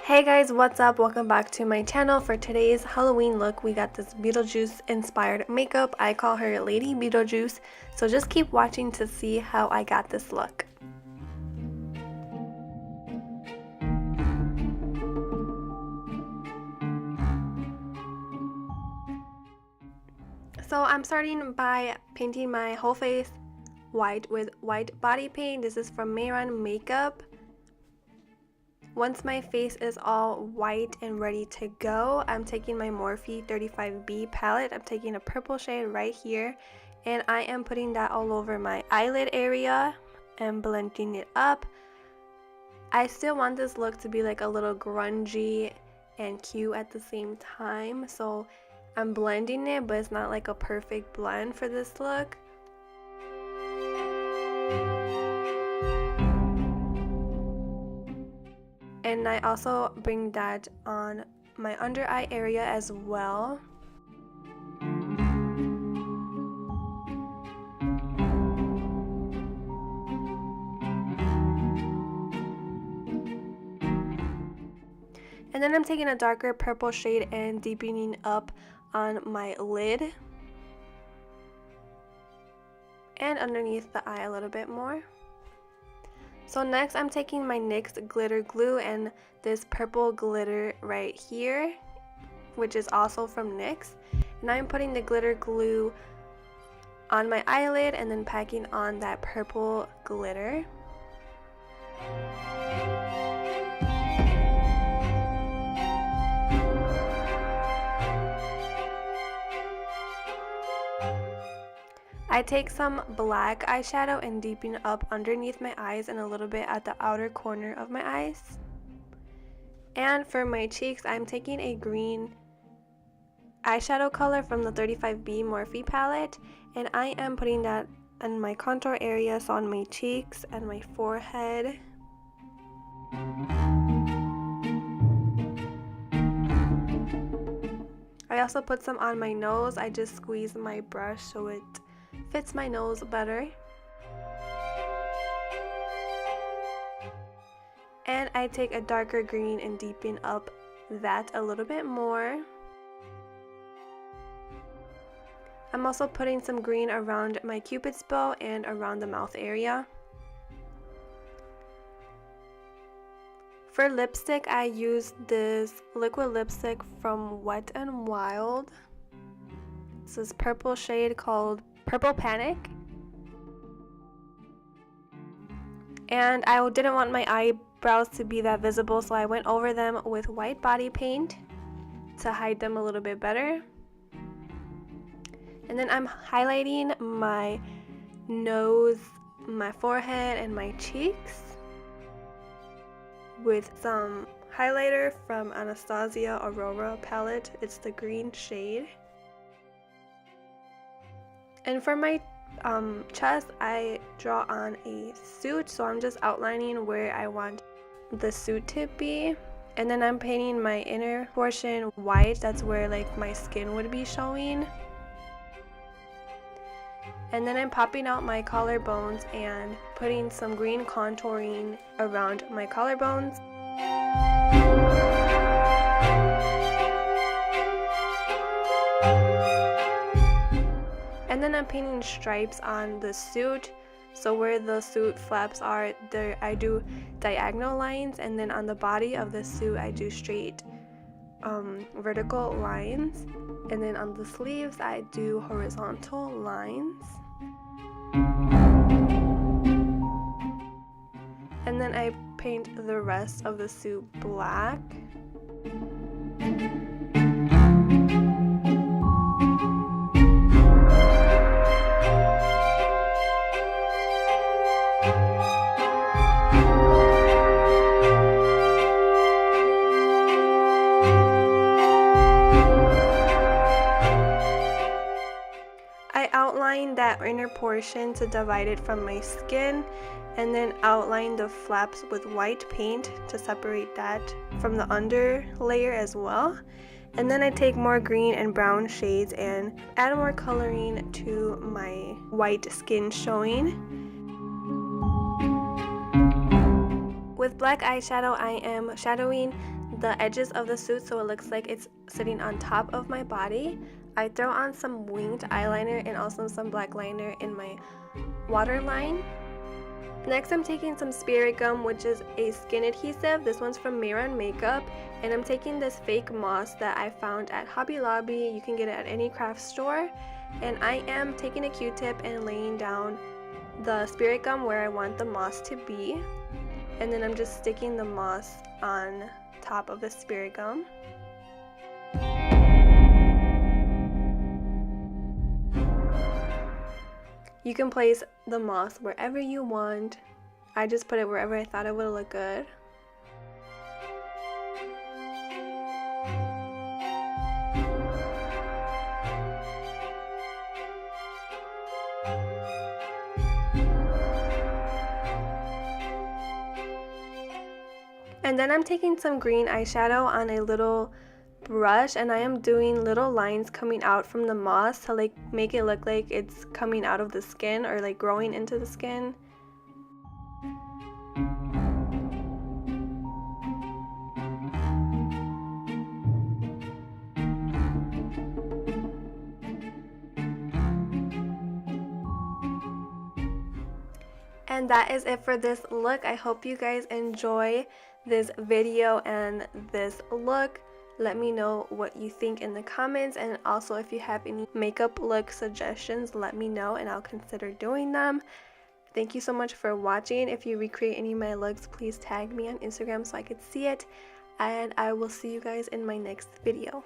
Hey guys, what's up? Welcome back to my channel. For today's Halloween look, we got this Beetlejuice inspired makeup. I call her Lady Beetlejuice, so just keep watching to see how I got this look. So I'm starting by painting my whole face white with white body paint. This is from MEHRON makeup. Once my face is all white and ready to go, I'm taking my Morphe 35B palette. I'm taking a purple shade right here, and I am putting that all over my eyelid area and blending it up. I still want this look to be like a little grungy and cute at the same time, so I'm blending it, but it's not like a perfect blend for this look. And I also bring that on my under eye area as well. And then I'm taking a darker purple shade and deepening up on my lid and underneath the eye a little bit more. So next I'm taking my NYX glitter glue and this purple glitter right here, which is also from NYX, and I'm putting the glitter glue on my eyelid and then packing on that purple glitter. I take some black eyeshadow and deepen up underneath my eyes and a little bit at the outer corner of my eyes. And for my cheeks, I'm taking a green eyeshadow color from the 35B Morphe palette, and I am putting that in my contour area, so on my cheeks and my forehead. I also put some on my nose. I just squeeze my brush so it fits my nose better. And I take a darker green and deepen up that a little bit more. I'm also putting some green around my cupid's bow and around the mouth area. For lipstick, I use this liquid lipstick from Wet n Wild. It's this purple shade called Purple Panic, and I didn't want my eyebrows to be that visible, so I went over them with white body paint to hide them a little bit better. And then I'm highlighting my nose, my forehead, and my cheeks with some highlighter from Anastasia Aurora palette. It's the green shade. And for my chest, I draw on a suit, so I'm just outlining where I want the suit to be. And then I'm painting my inner portion white. That's where like my skin would be showing. And then I'm popping out my collarbones and putting some green contouring around my collarbones. And then I'm painting stripes on the suit, so where the suit flaps are, there I do diagonal lines, and then on the body of the suit I do straight vertical lines, and then on the sleeves I do horizontal lines. And then I paint the rest of the suit black. Outline that inner portion to divide it from my skin, and then outline the flaps with white paint to separate that from the under layer as well. And then I take more green and brown shades and add more coloring to my white skin showing. With black eyeshadow, I am shadowing the edges of the suit so it looks like it's sitting on top of my body. I throw on some winged eyeliner and also some black liner in my waterline. Next, I'm taking some spirit gum, which is a skin adhesive. This one's from MEHRON Makeup, and I'm taking this fake moss that I found at Hobby Lobby. You can get it at any craft store. And I am taking a Q-tip and laying down the spirit gum where I want the moss to be. And then I'm just sticking the moss on top of the spirit gum. You can place the moss wherever you want. I just put it wherever I thought it would look good. And then I'm taking some green eyeshadow on a little brush, and I am doing little lines coming out from the moss to like make it look like it's coming out of the skin or like growing into the skin. And that is it for this look. I hope you guys enjoy this video and this look. Let me know what you think in the comments, and also if you have any makeup look suggestions, let me know and I'll consider doing them. Thank you so much for watching. If you recreate any of my looks, please tag me on Instagram so I could see it, and I will see you guys in my next video.